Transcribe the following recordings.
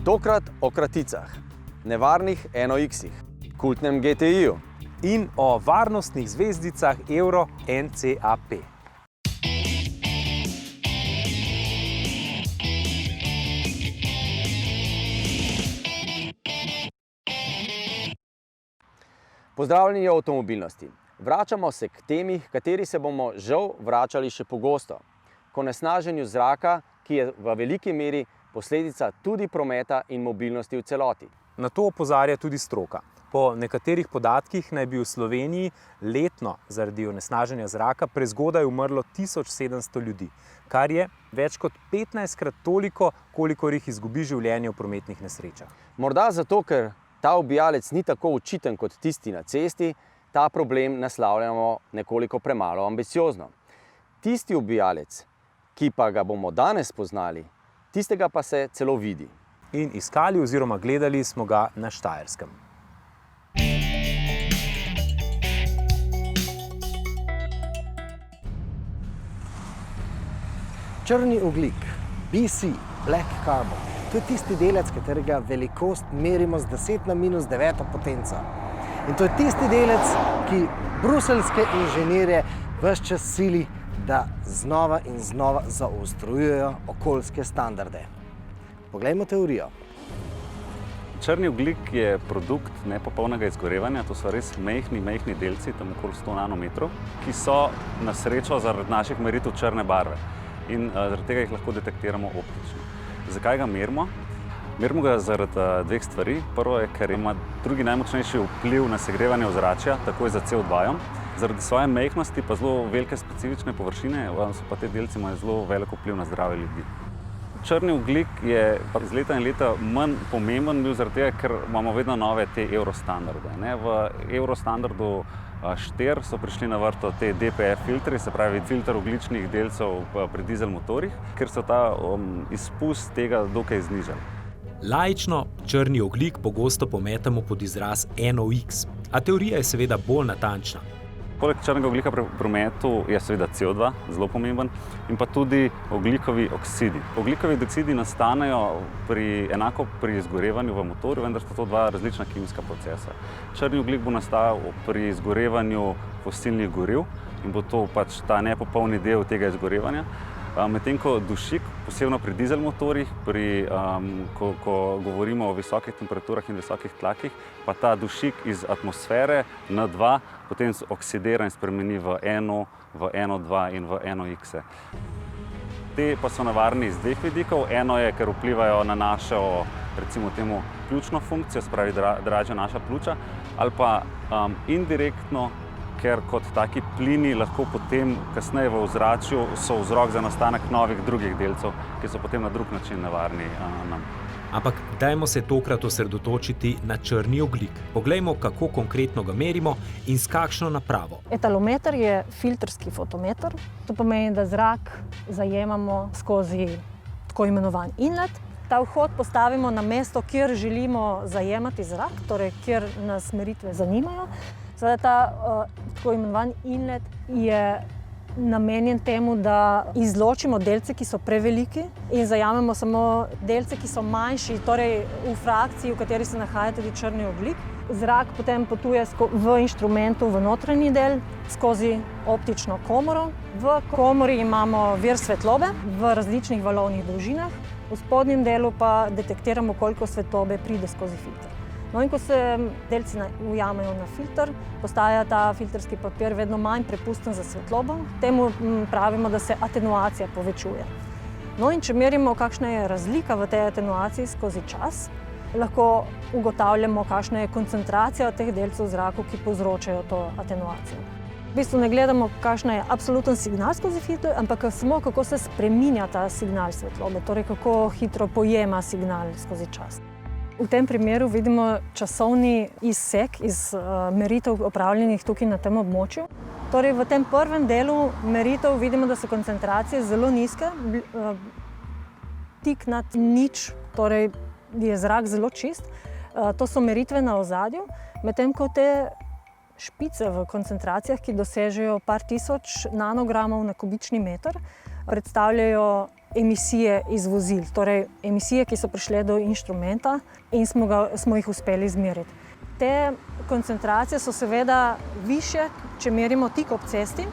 Tokrat o kraticah, nevarnih NOx-ih, kultnem GTI-ju in o varnostnih zvezdicah Euro NCAP. Pozdravljeni v avtomobilnosti. Vračamo se k temi, h kateri se bomo žal vračali še pogosto. K onesnaženju zraka, ki je v veliki meri posledica tudi prometa in mobilnosti v celoti. Na to opozarja tudi stroka. Po nekaterih podatkih naj bi v Sloveniji letno zaradi onesnaženja zraka prezgodaj umrlo 1700 ljudi, kar je več kot 15-krat toliko, kolikor jih izgubi življenje v prometnih nesrečah. Morda zato, ker ta ubijalec ni tako očiten kot tisti na cesti, ta problem naslavljamo nekoliko premalo ambiciozno. Tisti ubijalec, ki pa ga bomo danes poznali, tistega pa se celo vidi. In iskali oziroma gledali smo ga na Štajerskem. Črni ogljik, BC, Black Carbon, to je tisti delec, katerega velikost merimo z 10 na minus 9 potenco. In to je tisti delec, ki bruseljske inženirje ves čas sili, da znova in znova zaostrujejo okoljske standarde. Poglejmo teorijo. Črni ogljik je produkt nepopolnega izgorevanja, to so res majhni delci, tam okoli 100 nanometrov, ki so na srečo zaradi naših meritev črne barve in zaradi tega jih lahko detektiramo optično. Zakaj ga merimo? Merimo ga zaradi dveh stvari. Prvo je, ker ima drugi najmočnejši vpliv na segrevanje ozračja, takoj za CO2. Zaradi svoje majhnosti pa zelo velike specifične površine, so pa te delci imajo zelo velik vpliv na zdravje ljudi. Črni ogljik je iz leta in leta manj pomemben bil zaradi tega, ker imamo vedno nove te eurostandarde. V eurostandardu 4 so prišli na vrsto te DPF filtri, se pravi filter ogljičnih delcev pri dizel motorjih, ker so ta izpust tega dokaj znižali. Laično črni ogljik pogosto pometamo pod izraz NOx, a teorija je seveda bolj natančna. Poleg črnega ogljika pri prometu je seveda CO2, zelo pomemben, in pa tudi ogljikovi oksidi. Ogljikovi oksidi nastanejo enako pri izgorevanju v motorju, vendar sta to dva različna kemijska procesa. Črni ogljik bo nastal pri izgorevanju fosilnih goriv in bo to pač ta nepopolni del tega izgorevanja. Medtem ko dušik, posebno pri dizel motorjih, ko govorimo o visokih temperaturah in visokih tlakih, pa ta dušik iz atmosfere N2 potem oksidira in spremeni v NO, v NO2 in v NOx. Te pa so nevarni iz dveh vidikov. Eno je, ker vplivajo na našo, recimo temu, pljučno funkcijo, se pravi dražijo naša pljuča, ali pa indirektno, ker kot taki plini lahko potem kasneje v ozračju so vzrok za nastanek novih drugih delcev, ki so potem na drug način nevarni nam. Ampak dajmo se tokrat osredotočiti na črni ogljik. Poglejmo, kako konkretno ga merimo in s kakšno napravo. Etalometer je filtrski fotometer. To pomeni, da zrak zajemamo skozi tako imenovan inlet. Ta vhod postavimo na mesto, kjer želimo zajemati zrak, torej kjer nas meritve zanimajo. Seveda ta tako imenovan inlet je namenjen temu, da izločimo delce, ki so preveliki in zajamemo samo delce, ki so manjši, torej v frakciji, v kateri se nahaja tudi črni ogljik. Zrak potem potuje v inštrumentu v notranji del skozi optično komoro. V komori imamo vir svetlobe v različnih valovnih dolžinah. V spodnjem delu pa detektiramo, koliko svetlobe pride skozi filter. No, in ko se delci ujamejo na filter, postaja ta filtrski papir vedno manj prepusten za svetlobo. Temu pravimo, da se atenuacija povečuje. No, in če merimo, kakšna je razlika v tej atenuaciji skozi čas, lahko ugotavljamo, kakšna je koncentracija teh delcev v zraku, ki povzročajo to atenuacijo. V bistvu ne gledamo, kakšna je absoluten signal skozi filter, ampak samo kako se spreminja ta signal svetlobe, torej kako hitro pojema signal skozi čas. V tem primeru vidimo časovni izsek iz meritev opravljenih tukaj na tem območju. Torej v tem prvem delu meritev vidimo, da so koncentracije zelo nizke, tik nad nič, torej je zrak zelo čist. To so meritve na ozadju, medtem ko te špice v koncentracijah, ki dosežejo par tisoč nanogramov na kubični meter, predstavljajo emisije iz vozil, torej emisije, ki so prišle do inštrumenta in smo jih uspeli izmeriti. Te koncentracije so seveda višje, če merimo tik ob cesti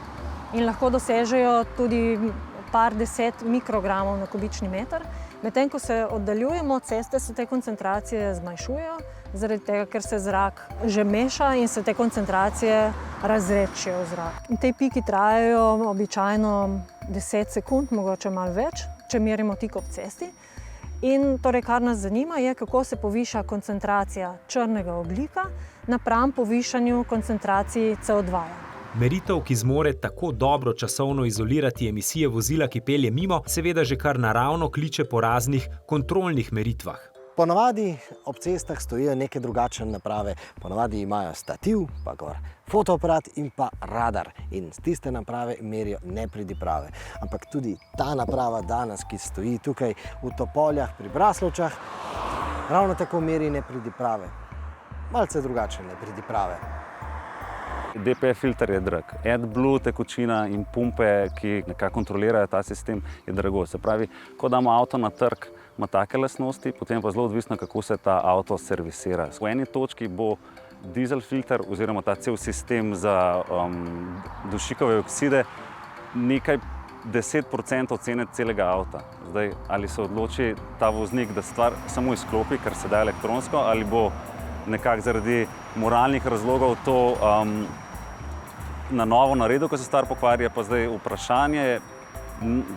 in lahko dosežejo tudi par 10 mikrogramov na kubični meter. Medtem ko se oddaljujemo od ceste, se te koncentracije zmanjšujejo, zaradi tega, ker se zrak že meša in se te koncentracije razredčijo v zrak. In te piki trajajo običajno 10 sekund, mogoče malo več, če merimo tik ob cesti. In torej, kar nas zanima, je, kako se poviša koncentracija črnega ogljika napram povišanju koncentracij CO2. Meritev, ki zmore tako dobro časovno izolirati emisije vozila, ki pelje mimo, seveda že kar naravno kliče po raznih kontrolnih meritvah. Ponavadi ob cestah stojijo neke drugačne naprave. Ponavadi imajo stativ, pa gor fotoaparat in pa radar. In tiste naprave merijo nepridiprave. Ampak tudi ta naprava danes, ki stoji tukaj v Topoljah pri Braslovčah, ravno tako meri nepridiprave. Malce drugačne nepridiprave. DPF filter je drag. AdBlue tekočina in pumpe, ki nekako kontrolirajo ta sistem, je drago. Se pravi, ko damo avto na trg, ima take lastnosti, potem pa zelo odvisno, kako se ta avto servisira. V eni točki bo dizel filter oziroma ta cel sistem za dušikove okside nekaj 10% cene celega avta. Zdaj, ali se odloči ta voznik, da stvar samo izklopi, ker se da elektronsko, ali bo nekako zaradi moralnih razlogov to na novo naredil, ko se stvar pokvari, je pa zdaj vprašanje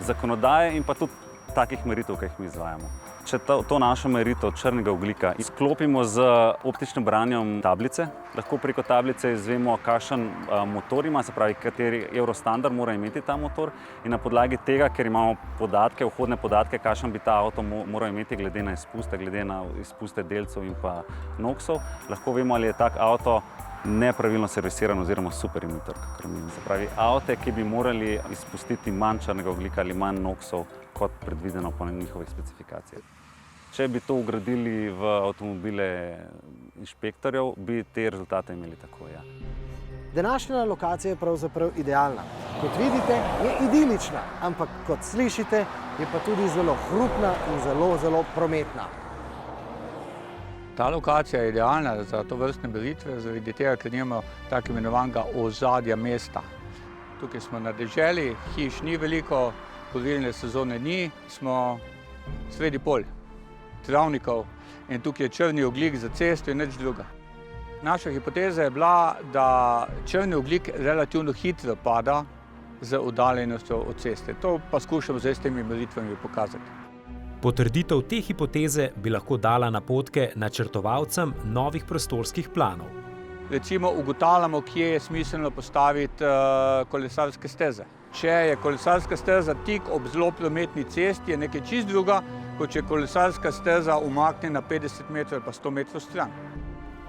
zakonodaje in pa tudi takih meritev, ki jih mi izvajamo. Če to našo meritev črnega ogljika izklopimo z optičnim branjem tablice, lahko preko tablice izvemo, kakšen motor ima, se pravi, kateri evrostandard mora imeti ta motor, in na podlagi tega, ker imamo podatke, vhodne podatke, kakšen bi ta avto moral imeti glede na izpuste delcev in pa NOx-ov, lahko vemo, ali je tak avto nepravilno servisiran oziroma superemitor. Se pravi, avte, ki bi morali izpustiti manj črnega ogljika ali manj NOx-ov, kot predvideno po njihovih specifikacijah. Če bi to ugradili v avtomobile inšpektorjev, bi te rezultate imeli tako, ja. Današnja lokacija je pravzaprav idealna. Kot vidite, je idilična, ampak kot slišite, je pa tudi zelo hrupna in zelo, zelo prometna. Ta lokacija je idealna za to vrstne meritve, zaradi tega, ker nimamo tako imenovanega ozadja mesta. Tukaj smo na deželi, hiš ni veliko, kurilne sezone ni, smo sredi polj, travnikov in tukaj je črni ogljik za cesto in nič druga. Naša hipoteza je bila, da črni ogljik relativno hitro pada z oddaljenostjo od ceste. To pa skušamo zdaj s temi meritvami pokazati. Potrditev te hipoteze bi lahko dala napotke načrtovalcem novih prostorskih planov. Recimo ugotavljamo, kje je smiselno postaviti kolesarske steze. Če je kolesarska steza tik ob zelo prometni cesti, je nekaj čisto druga, kot če je kolesarska steza umaknjena 50 metrov ali pa 100 metrov stran.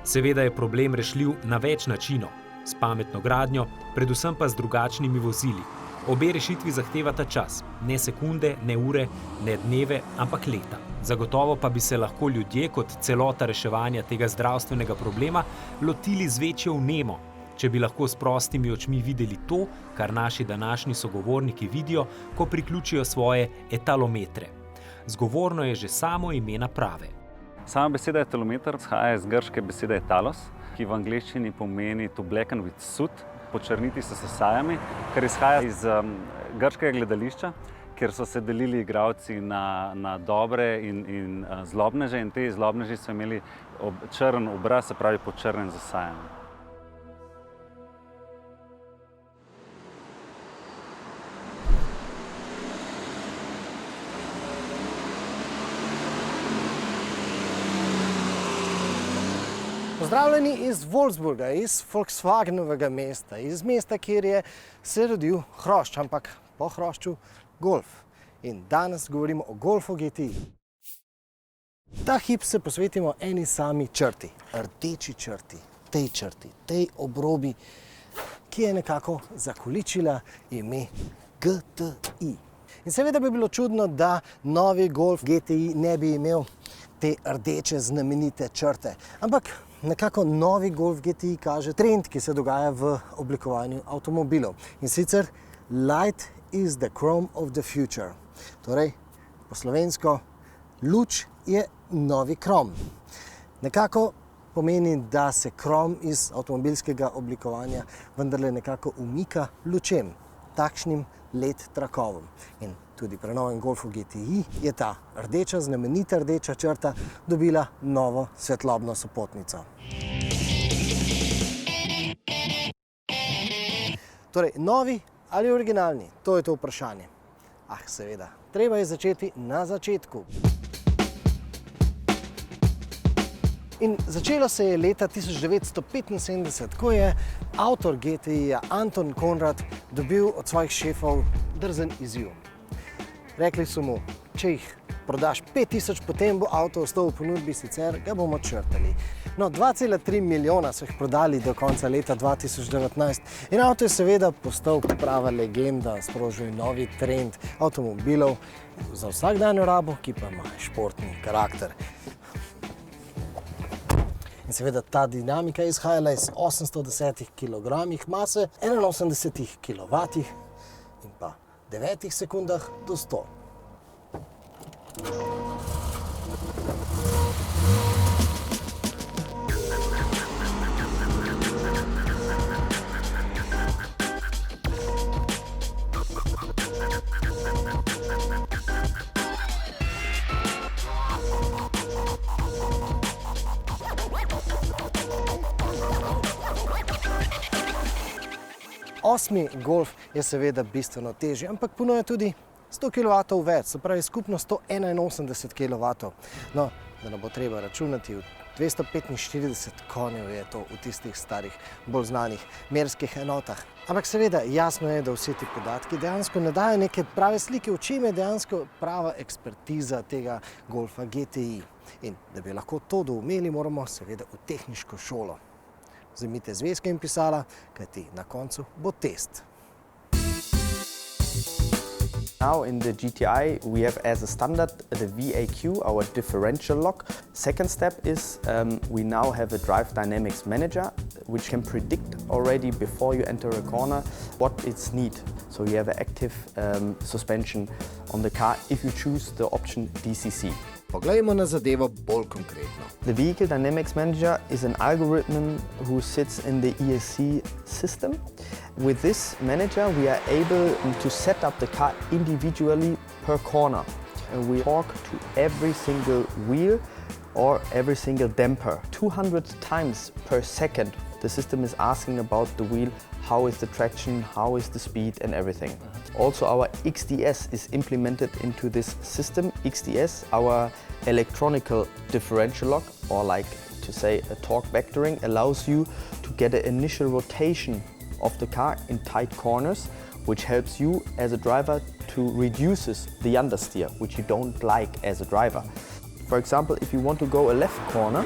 Seveda je problem rešljiv na več načinov, s pametno gradnjo, predvsem pa z drugačnimi vozili. Obe rešitvi zahtevata čas, ne sekunde, ne ure, ne dneve, ampak leta. Zagotovo pa bi se lahko ljudje kot celota reševanja tega zdravstvenega problema lotili z večjo vnemo, če bi lahko s prostimi očmi videli to, kar naši današnji sogovorniki vidijo, ko priključijo svoje etalometre. Zgovorno je že samo ime naprave. Sama beseda etalometer izhaja iz grške besede etalos, ki v angleščini pomeni to blacken with soot, počrniti se s sajami, kar izhaja iz grškega gledališča, kjer so se delili igralci na dobre in zlobneže, in te zlobneži so imeli črn obraz, se pravi počrnen z sajami. Pozdravljeni iz Wolfsburga, iz Volkswagenovega mesta, iz mesta, kjer je se rodil hrošč, ampak po hrošču Golf. In danes govorimo o Golfu GTI. Ta hip se posvetimo eni sami črti, rdeči črti, tej obrobi, ki je nekako zakoličila ime GTI. In seveda bi bilo čudno, da novi Golf GTI ne bi imel te rdeče znamenite črte. Ampak nekako novi Golf GTI kaže trend, ki se dogaja v oblikovanju avtomobilov. In sicer light is the chrome of the future. Torej, po slovensko, luč je novi krom. Nekako pomeni, da se krom iz avtomobilskega oblikovanja vendarle nekako umika lučem, takšnim LED trakovom. In tudi pri novem Golfu GTI je ta rdeča, znamenita rdeča črta dobila novo svetlobno sopotnico. Torej, novi ali originalni? To je to vprašanje. Seveda, treba je začeti na začetku. In začelo se je leta 1975, ko je avtor GTI-ja Anton Konrad dobil od svojih šefov drzen izziv. Rekli so mu, če jih prodaš 5000, potem bo avto ostal v ponudbi, sicer ga bomo črtali. No, 2,3 milijona so jih prodali do konca leta 2019 in avto je seveda postal prava legenda, sprožil novi trend avtomobilov za vsakdanjo rabo, ki pa ima športni karakter. In seveda ta dinamika je izhajala iz 810 kg mase, 81 kW in pa 9 sekundah do 100. Osmi Golf je seveda bistveno težji, ampak ponuja tudi 100 kW več, se pravi skupno 181 kW. No, da ne bo treba računati, 245 konjev je to v tistih starih, bolj znanih merskih enotah. Ampak seveda jasno je, da vsi ti podatki dejansko ne dajo neke prave slike, v čem je dejansko prava ekspertiza tega Golfa GTI. In da bi lahko to doumeli, moramo seveda v tehniško šolo. Vzemite zvezke in pisala, kajti na koncu bo test. Now in the GTI we have as a standard the VAQ, our differential lock. Second step is we now have a drive dynamics manager which can predict already before you enter a corner what its need. So you have an active suspension on the car if you choose the option DCC. Poglejmo na zadevo bolj konkretno. The Vehicle Dynamics Manager is an algorithm who sits in the ESC system. With this manager we are able to set up the car individually per corner. We talk to every single wheel or every single damper. 200 times per second the system is asking about the wheel, how is the traction, how is the speed and everything. Also our XDS is implemented into this system. XDS, our electronical differential lock, or like to say a torque vectoring, allows you to get an initial rotation of the car in tight corners, which helps you as a driver to reduce the understeer, which you don't like as a driver. For example, if you want to go a left corner,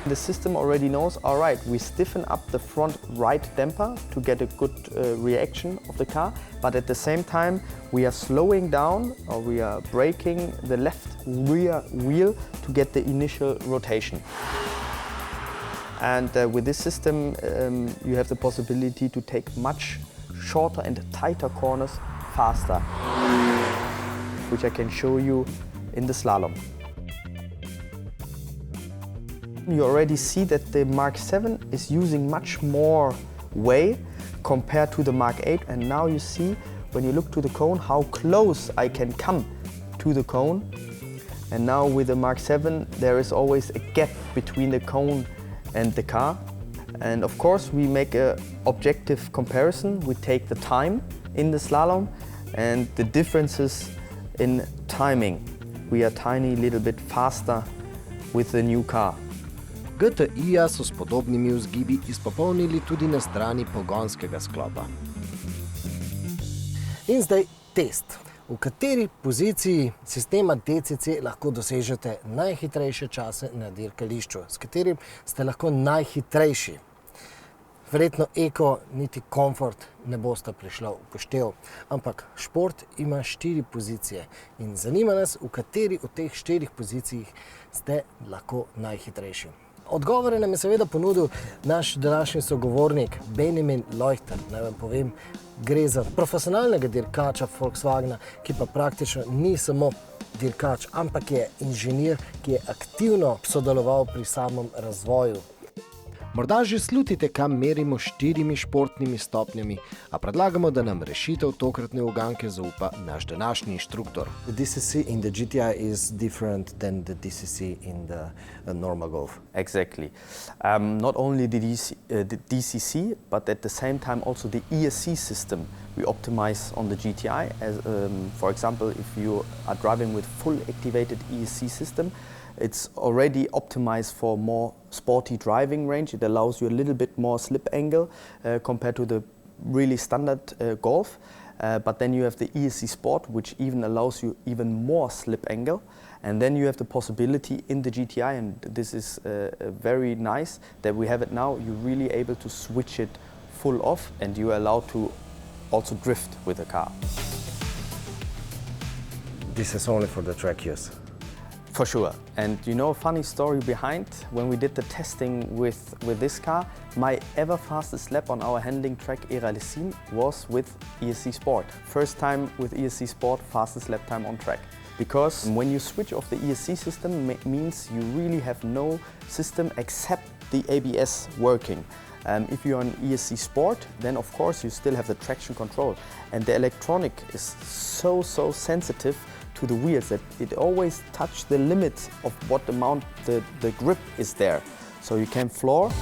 the system already knows, all right, we stiffen up the front right damper to get a good reaction of the car, but at the same time we are slowing down or we are braking the left rear wheel to get the initial rotation. And with this system you have the possibility to take much shorter and tighter corners faster, which I can show you in the slalom. You already see that the Mark 7 is using much more way compared to the Mark 8, and now you see when you look to the cone how close I can come to the cone. And now with the Mark 7 there is always a gap between the cone and the car. And of course we make an objective comparison. We take the time in the slalom and the differences in timing. We are tiny little bit faster with the new car. GTI-ja so s podobnimi vzgibi izpopolnili tudi na strani pogonskega sklopa. In zdaj test. V kateri poziciji sistema DCC lahko dosežete najhitrejše čase na dirkališču, s katerim ste lahko najhitrejši. Verjetno eko niti komfort ne bosta prišla v poštev, ampak šport ima 4 pozicije in zanima nas, v kateri od teh 4 pozicij ste lahko najhitrejši. Odgovore nam je seveda ponudil naš današnji sogovornik Benjamin Leuchter. Naj vam povem, gre za profesionalnega dirkača Volkswagena, ki pa praktično ni samo dirkač, ampak je inženir, ki je aktivno sodeloval pri samem razvoju. Morda že slutite, kam merimo 4 športnimi stopnjami, a predlagamo, da nam rešitev tokratne uganke zaupa naš današnji inštruktor. The DCC in the GTI is different than the DCC in the normal Golf. Exactly. Not only the DCC, but at the same time also the ESC system we optimize on the GTI. As, for example, if you are driving with full activated ESC system, it's already optimized for more sporty driving range. It allows you a little bit more slip angle compared to the really standard Golf. But then you have the ESC Sport, which even allows you even more slip angle. And then you have the possibility in the GTI, and this is very nice that we have it now, you're really able to switch it full off and you're allowed to also drift with the car. This is only for the track use. For sure. And you know, a funny story behind, when we did the testing with this car, my ever fastest lap on our handling track Era Lessine was with ESC Sport. First time with ESC Sport, fastest lap time on track. Because when you switch off the ESC system, it means you really have no system except the ABS working. If you're on ESC Sport, then of course you still have the traction control. And the electronic is so sensitive to the wheels that it always touch the limits of what amount the grip is there. So you can floor,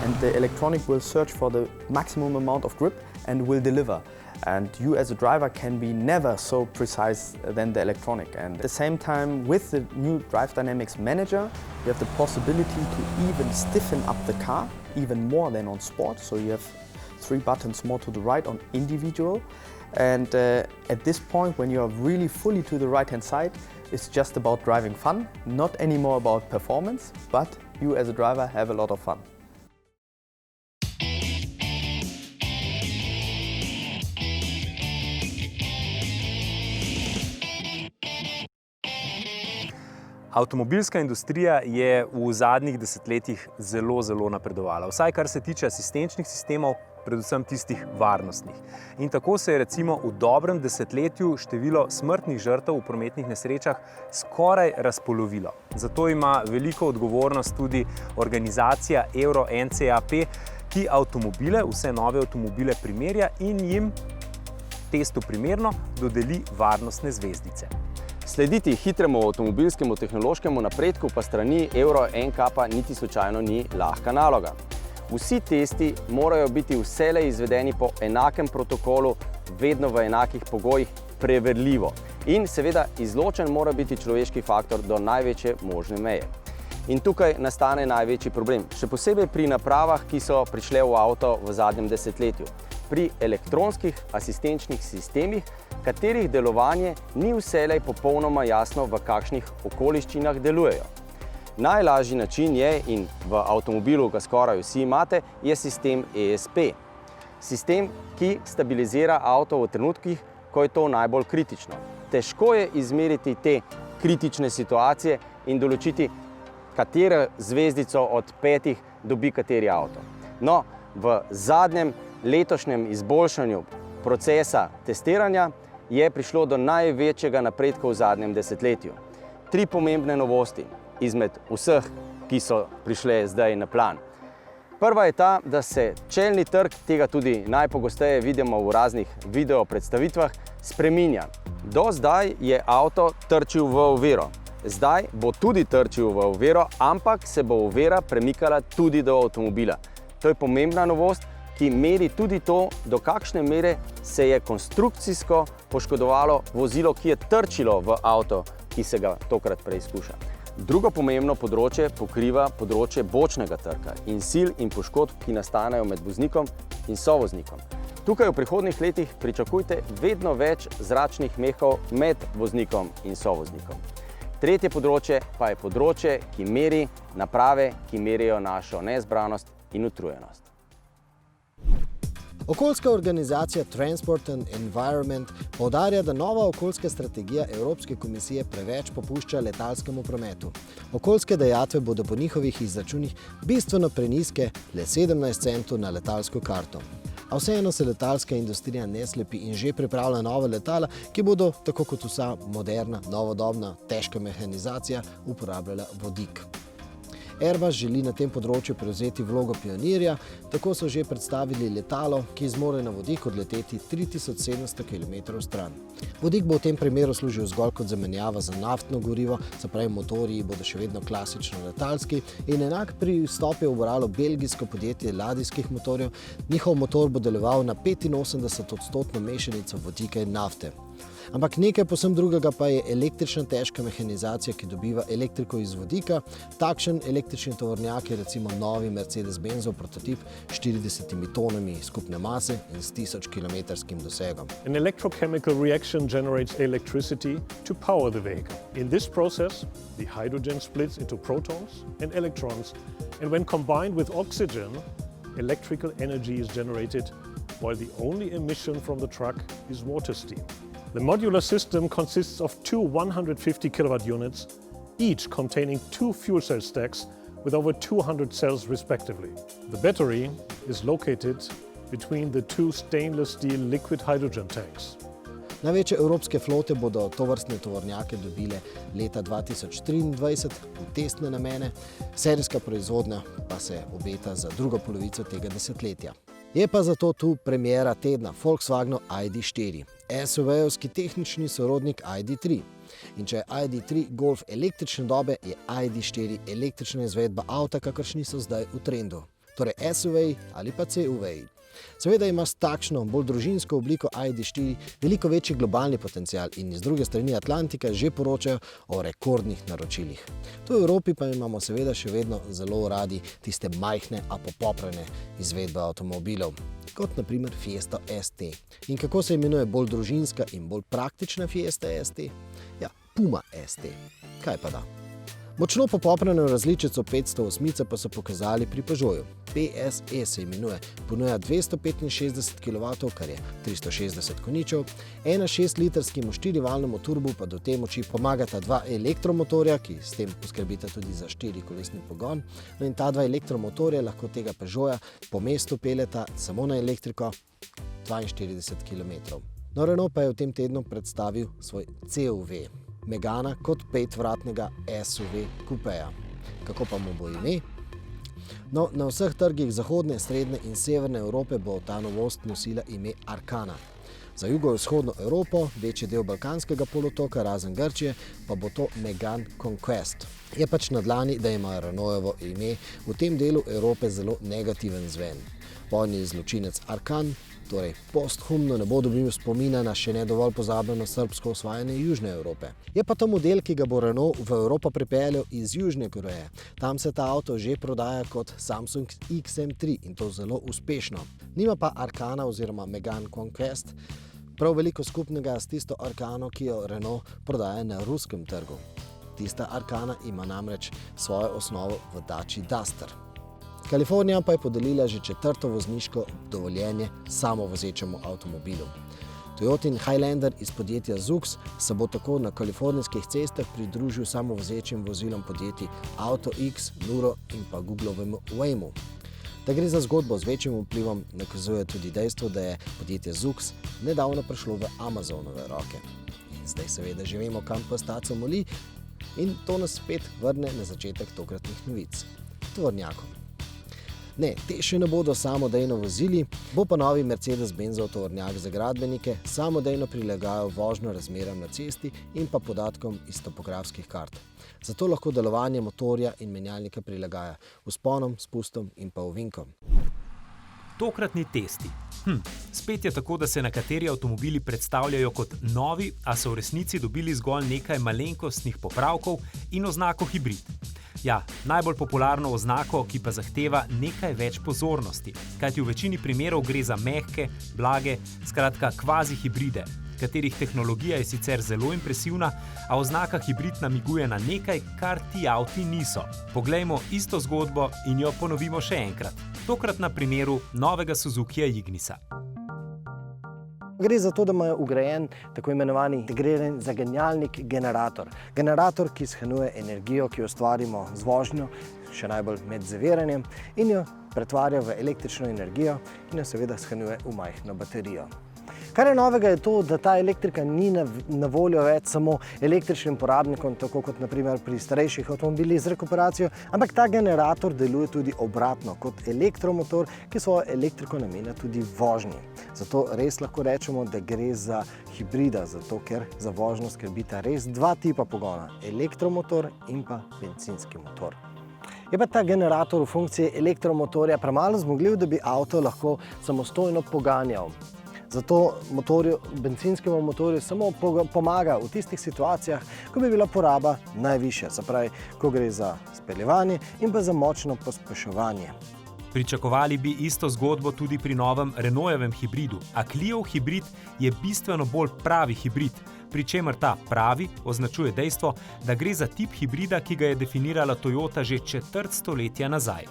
and the electronic will search for the maximum amount of grip and will deliver. And you as a driver can be never so precise than the electronic. And at the same time, with the new Drive Dynamics Manager, you have the possibility to even stiffen up the car even more than on Sport. So you have 3 buttons more to the right on individual. And at this point, when you are really fully to the right-hand side, it's just about driving fun, not anymore about performance, but you as a driver have a lot of fun. Avtomobilska industrija je v zadnjih desetletjih zelo napredovala, vsaj kar se tiče asistenčnih sistemov, predvsem tistih varnostnih. In tako se je recimo v dobrem desetletju število smrtnih žrtev v prometnih nesrečah skoraj razpolovilo. Zato ima veliko odgovornost tudi organizacija Euro NCAP, ki avtomobile, vse nove avtomobile primerja in jim testu primerno dodeli varnostne zvezdice. Slediti hitremu avtomobilskemu tehnološkemu napredku pa strani Euro NCAP niti slučajno ni lahka naloga. Vsi testi morajo biti vselej izvedeni po enakem protokolu, vedno v enakih pogojih, preverljivo. In seveda izločen mora biti človeški faktor do največje možne meje. In tukaj nastane največji problem, še posebej pri napravah, ki so prišle v avto v zadnjem desetletju. Pri elektronskih asistenčnih sistemih, katerih delovanje ni vselej popolnoma jasno, v kakšnih okoliščinah delujejo. Najlažji način je, in v avtomobilu ga skoraj vsi imate, je sistem ESP. Sistem, ki stabilizira avto v trenutkih, ko je to najbolj kritično. Težko je izmeriti te kritične situacije in določiti, katero zvezdico od 5 dobi kateri avto. No, v zadnjem letošnjem izboljšanju procesa testiranja je prišlo do največjega napredka v zadnjem desetletju. 3 pomembne novosti izmed vseh, ki so prišle zdaj na plan. Prva je ta, da se čelni trg, tega tudi najpogosteje vidimo v raznih video predstavitvah, spreminja. Do zdaj je avto trčil v oviro. Zdaj bo tudi trčil v oviro, ampak se bo ovira premikala tudi do avtomobila. To je pomembna novost, ki meri tudi to, do kakšne mere se je konstrukcijsko poškodovalo vozilo, ki je trčilo v avto, ki se ga tokrat preizkuša. Drugo pomembno področje pokriva področje bočnega trka in sil in poškodb, ki nastanejo med voznikom in sovoznikom. Tukaj v prihodnjih letih pričakujte vedno več zračnih mehov med voznikom in sovoznikom. Tretje področje pa je področje, ki meri naprave, ki merijo našo nezbranost in utrujenost. Okoljska organizacija Transport and Environment poudarja, da nova okoljska strategija Evropske komisije preveč popušča letalskemu prometu. Okoljske dajatve bodo po njihovih izračunih bistveno prenizke, le 17 centov na letalsko karto. A vseeno se letalska industrija ne slepi in že pripravlja nova letala, ki bodo, tako kot vsa moderna, novodobna, težka mehanizacija, uporabljala vodik. Airbus želi na tem področju prevzeti vlogo pionirja, tako so že predstavili letalo, ki zmore na vodik odleteti 3700 km stran. Vodik bo v tem primeru služil zgolj kot zamenjava za naftno gorivo, se pravi motorji bodo še vedno klasično letalski in enak pristop je ubralo belgijsko podjetje ladijskih motorjev. Njihov motor bo deloval na 85% mešanico vodika in nafte. Ampak nekaj povsem drugega pa je električna težka mehanizacija, ki dobiva elektriko iz vodika. Takšen električni tovornjak je recimo novi Mercedes-Benzov prototip s 40 tonami skupne mase in s 1000-kilometrskim dosegom. An electrochemical reaction generates electricity to power the vehicle. In this process, the hydrogen splits into protons and electrons, and when combined with oxygen, electrical energy is generated, while the only emission from the truck is water steam. The modular system consists of two 150 kilowatt units, each containing two fuel cell stacks with over 200 cells respectively. The battery is located between the two stainless steel liquid hydrogen tanks. Največje evropske flote bodo tovrstne tovornjake dobile leta 2023 v testne namene, serijska proizvodnja pa se obeta za drugo polovico tega desetletja. Je pa zato tu premiera tedna Volkswagenov ID.4, SUV-evski tehnični sorodnik ID.3. In če je ID.3 Golf električne dobe, je ID.4 električna izvedba avta, kakršni so zdaj v trendu. Torej SUV ali pa CUV. Seveda ima s takšno, bolj družinsko obliko ID.4 veliko večji globalni potencial in iz druge strani Atlantika že poročajo o rekordnih naročilih. Tu v Evropi pa imamo seveda še vedno zelo radi tiste majhne, a popoprane izvedbe avtomobilov, kot na primer Fiesta ST. In kako se imenuje bolj družinska in bolj praktična Fiesta ST? Ja, Puma ST. Kaj pa da? Močno popoprano različico 508 pa so pokazali pri Peugeotu. PSE se imenuje, ponuja 265 kW, kar je 360 konjičev, ena 6-litrskim 4-valnemu turbu pa do te moči pomagata dva elektromotorja, ki s tem poskrbita tudi za 4-kolesni pogon. No in ta dva elektromotorja lahko tega Peugeota po mestu peljeta samo na elektriko 42 km. No, Renault pa je v tem tednu predstavil svoj CUV. Megana kot 5-vratnega SUV kupeja. Kako pa mu bo ime? No, na vseh trgih zahodne, srednje in severne Evrope bo ta novost nosila ime Arkana. Za jugovzhodno Evropo, večji del Balkanskega polotoka, razen Grčije, pa bo to Megane Conquest. Je pač na dlani, da ima Renaultovo ime v tem delu Evrope zelo negativen zven. Vojni zločinec Arkan torej posthumno ne bo dobil spomina na še ne dovolj pozabljeno srbsko osvajanje Južne Evrope. Je pa to model, ki ga bo Renault v Evropo pripeljal iz Južne Koreje. Tam se ta avto že prodaja kot Samsung XM3 in to zelo uspešno. Nima pa Arkana oziroma Megane Conquest prav veliko skupnega s tisto Arkano, ki jo Renault prodaja na ruskem trgu. Tista Arkana ima namreč svojo osnovo v Dacia Duster. Kalifornija pa je podelila že 4. vozniško dovoljenje samovozečemu avtomobilu. Toyotin Highlander iz podjetja Zoox se bo tako na kalifornijskih cestah pridružil samovozečim vozilom podjetij AutoX, Nuro in pa Googlovemu Waymo. Da gre za zgodbo z večjim vplivom, nakazuje tudi dejstvo, da je podjetje Zoox nedavno prišlo v Amazonove roke. In zdaj seveda že vemo, kam pes taco moli, in to nas spet vrne na začetek tokratnih novic. Tovornjakom. Ne, te še ne bodo samodejno vozili, bo pa novi Mercedes-Benzov tovornjak za gradbenike samodejno prilagajal vožnjo razmeram na cesti in pa podatkom iz topografskih kart. Zato lahko delovanje motorja in menjalnika prilagaja vzponom, spustom in pa ovinkom. Tokratni testi. Spet je tako, da se nekateri avtomobili predstavljajo kot novi, a so v resnici dobili zgolj nekaj malenkostnih popravkov in oznako hibrid. Ja, najbolj popularno oznako, ki pa zahteva nekaj več pozornosti, kajti v večini primerov gre za mehke, blage, skratka kvazi hibride, katerih tehnologija je sicer zelo impresivna, a oznaka hibrid namiguje na nekaj, kar ti avti niso. Poglejmo isto zgodbo in jo ponovimo še enkrat. Tokrat na primeru novega Suzukija Ignisa. Gre za to, da imajo vgrajen tako imenovani integriran zaganjalnik generator. Generator, ki shranjuje energijo, ki jo ustvarimo z vožnjo, še najbolj med zaviranjem, in jo pretvarja v električno energijo in jo seveda shranjuje v majhno baterijo. Kar je novega je to, da ta elektrika ni na voljo več samo električnim porabnikom, tako kot naprimer pri starejših avtomobilih z rekuperacijo, ampak ta generator deluje tudi obratno, kot elektromotor, ki svojo elektriko namenja tudi vožnji. Zato res lahko rečemo, da gre za hibrida, zato ker za vožnjo skrbita res dva tipa pogona, elektromotor in pa bencinski motor. Je pa ta generator v funkciji elektromotorja premalo zmogljiv, da bi avto lahko samostojno poganjal. Zato bencinskemu motorju samo pomaga v tistih situacijah, ko bi bila poraba najvišja, se pravi, ko gre za speljevanje in pa za močno pospeševanje. Pričakovali bi isto zgodbo tudi pri novem Renaultovem hibridu, a Clio hibrid je bistveno bolj pravi hibrid, pri čemer ta pravi označuje dejstvo, da gre za tip hibrida, ki ga je definirala Toyota že četrt stoletja nazaj.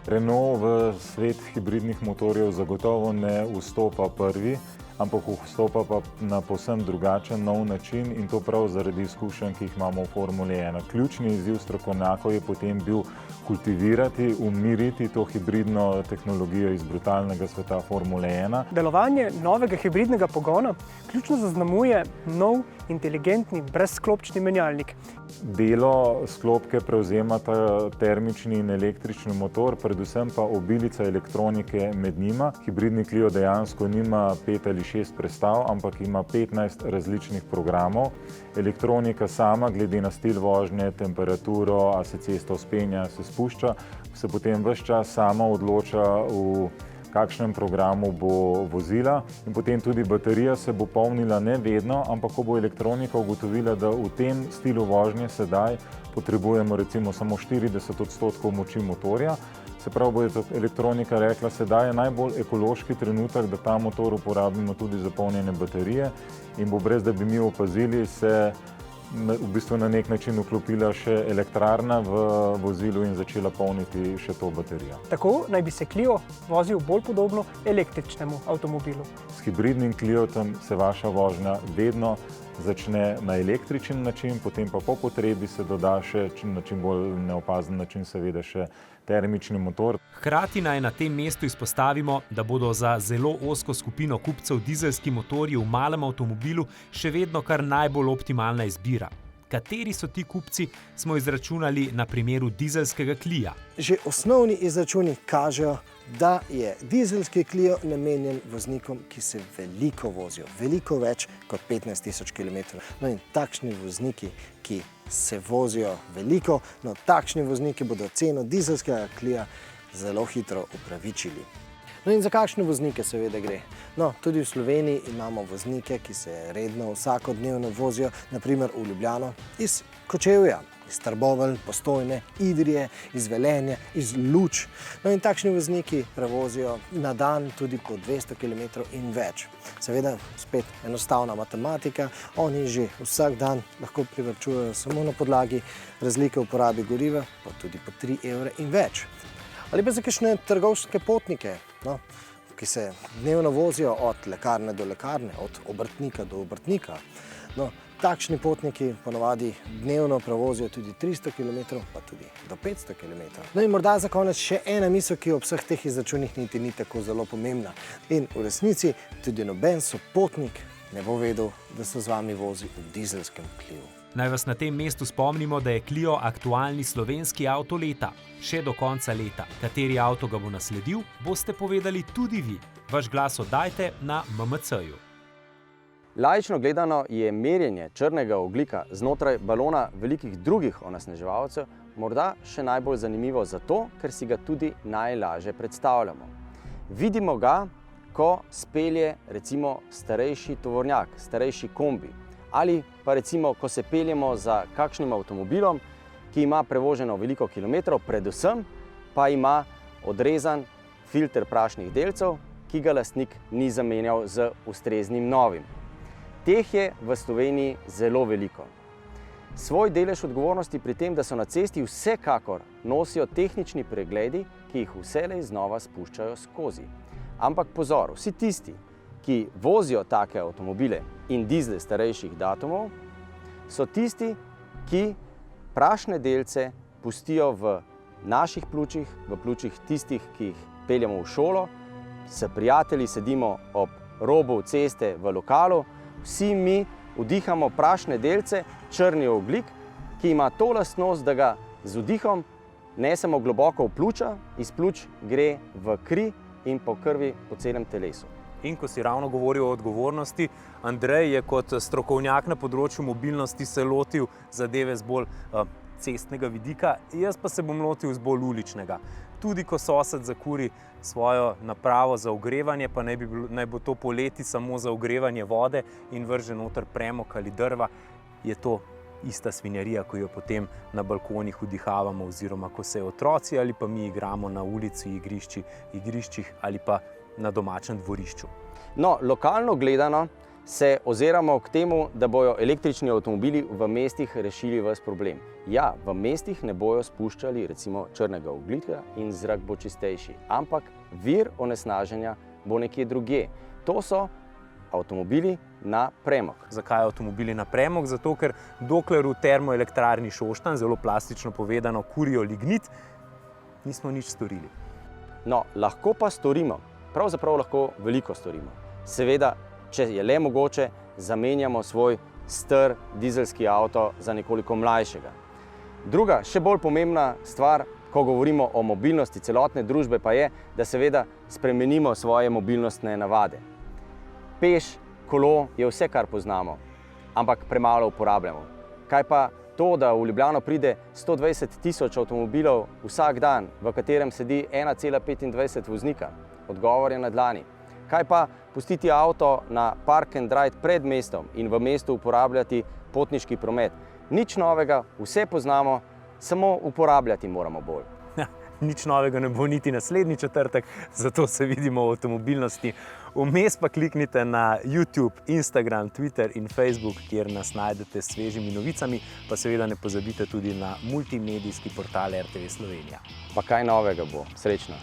Renault v svet hibridnih motorjev zagotovo ne vstopa prvi, ampak vstopa pa na povsem drugačen nov način in to prav zaradi izkušenj, ki jih imamo v Formuli 1. Ključni izziv strokovnjakov je potem bil kultivirati, umiriti to hibridno tehnologijo iz brutalnega sveta Formule 1. Delovanje novega hibridnega pogona ključno zaznamuje nov, inteligentni, brezsklopčni menjalnik. Delo sklopke prevzemata termični in električni motor, predvsem pa obilica elektronike med njima. Hibridni Clio dejansko nima 5 ali 6 prestav, ampak ima 15 različnih programov. Elektronika sama, glede na stil vožnje, temperaturo, a se cesta vzpenja, se spušča, se potem ves čas sama odloča, v kakšnem programu bo vozila in potem tudi baterija se bo polnila ne vedno, ampak ko bo elektronika ugotovila, da v tem stilu vožnje sedaj potrebujemo recimo samo 40% moči motorja, se pravi, bo elektronika rekla, sedaj je najbolj ekološki trenutek, da ta motor uporabimo tudi za polnjenje baterije in bo brez da bi mi opazili se v bistvu na nek način vklopila še elektrarna v vozilu in začela polniti še to baterijo. Tako naj bi se Clio vozil bolj podobno električnemu avtomobilu. S hibridnim Cliotom se vaša vožnja vedno začne na električen način, potem pa po potrebi se doda še na čim bolj neopazen način seveda še termični motor. Hkrati naj na tem mestu izpostavimo, da bodo za zelo ozko skupino kupcev dizelski motorji v malem avtomobilu še vedno kar najbolj optimalna izbira. Kateri so ti kupci, smo izračunali na primeru dizelskega Clia. Že osnovni izračuni kažejo, da je dizelski Clio namenjen voznikom, ki se veliko vozijo, veliko več kot 15 000 km. No in takšni vozniki, ki se vozijo veliko, no takšni vozniki bodo ceno dizelskega Clia zelo hitro upravičili. No in za kakšne voznike seveda gre? No, tudi v Sloveniji imamo voznike, ki se redno vsakodnevno vozijo, naprimer v Ljubljano, iz Kočevja, iz Trbovelj, Postojne, Idrije, iz Velenja, iz Luč. No in takšni vozniki prevozijo na dan tudi po 200 km in več. Seveda, spet enostavna matematika, oni že vsak dan lahko privarčujejo samo na podlagi razlike v porabi goriva, pa tudi po 3 evre in več. Ali pa za kakšne trgovske potnike, no, ki se dnevno vozijo od lekarne do lekarne, od obrtnika do obrtnika. No, takšni potniki ponovadi dnevno prevozijo tudi 300 km, pa tudi do 500 km. No in morda za konec še ena misel, ki ob vseh teh izračunih niti ni tako zelo pomembna. In v resnici tudi noben sopotnik ne bo vedel, da se z vami vozi v dizelskem Cliu. Naj vas na tem mestu spomnimo, da je Clio aktualni slovenski avto leta. Še do konca leta. Kateri avto ga bo nasledil, boste povedali tudi vi. Vaš glas oddajte na MMC-ju. Laično gledano je merjenje črnega ogljika znotraj balona velikih drugih onesnaževalcev morda še najbolj zanimivo zato, ker si ga tudi najlažje predstavljamo. Vidimo ga, ko spelje recimo starejši tovornjak, starejši kombi. Ali pa recimo, ko se peljemo za kakšnim avtomobilom, ki ima prevoženo veliko kilometrov, predvsem pa ima odrezan filter prašnih delcev, ki ga lastnik ni zamenjal z ustreznim novim. Teh je v Sloveniji zelo veliko. Svoj delež odgovornosti pri tem, da so na cesti vsekakor nosijo tehnični pregledi, ki jih vselej znova spuščajo skozi. Ampak pozor, vsi tisti, ki vozijo take avtomobile in dizle starejših datumov, so tisti, ki prašne delce pustijo v naših pljučih, v pljučih tistih, ki jih peljemo v šolo, s prijatelji sedimo ob robu ceste v lokalu, vsi mi vdihamo prašne delce, črni ogljik, ki ima to lastnost, da ga z vdihom nesemo globoko v pljuča, iz pljuč gre v kri in po krvi po celem telesu. In ko si ravno govoril o odgovornosti, Andrej je kot strokovnjak na področju mobilnosti se lotil zadeve z bolj cestnega vidika, jaz pa se bom lotil z bolj uličnega. Tudi ko sosed zakuri svojo napravo za ogrevanje, pa naj bo to poleti samo za ogrevanje vode in vrže noter premog ali drva, je to ista svinjarija, ko jo potem na balkonih vdihavamo, oziroma ko se otroci ali pa mi igramo na ulici, igriščih ali pa na domačem dvorišču. No, lokalno gledano se oziramo k temu, da bojo električni avtomobili v mestih rešili ves problem. Ja, v mestih ne bojo spuščali recimo črnega ogljika in zrak bo čistejši, ampak vir onesnaženja bo nekje drugje. To so avtomobili na premog. Zakaj avtomobili na premog? Zato, ker dokler v termoelektrarni Šoštanj, zelo plastično povedano, kurijo lignit, nismo nič storili. No, lahko pa storimo. Pravzaprav lahko veliko storimo. Seveda, če je le mogoče, zamenjamo svoj star dizelski avto za nekoliko mlajšega. Druga, še bolj pomembna stvar, ko govorimo o mobilnosti celotne družbe, pa je, da seveda spremenimo svoje mobilnostne navade. Peš, kolo je vse, kar poznamo, ampak premalo uporabljamo. Kaj pa to, da v Ljubljano pride 120 000 avtomobilov vsak dan, v katerem sedi 1,25 voznika? Odgovor je na dlani. Kaj pa pustiti avto na park and ride pred mestom in v mestu uporabljati potniški promet? Nič novega, vse poznamo, samo uporabljati moramo bolj. Nič novega ne bo niti naslednji četrtek, zato se vidimo v avtomobilnosti. Vmes pa kliknite na YouTube, Instagram, Twitter in Facebook, kjer nas najdete s svežimi novicami, pa seveda ne pozabite tudi na multimedijski portal RTV Slovenija. Pa kaj novega bo? Srečno!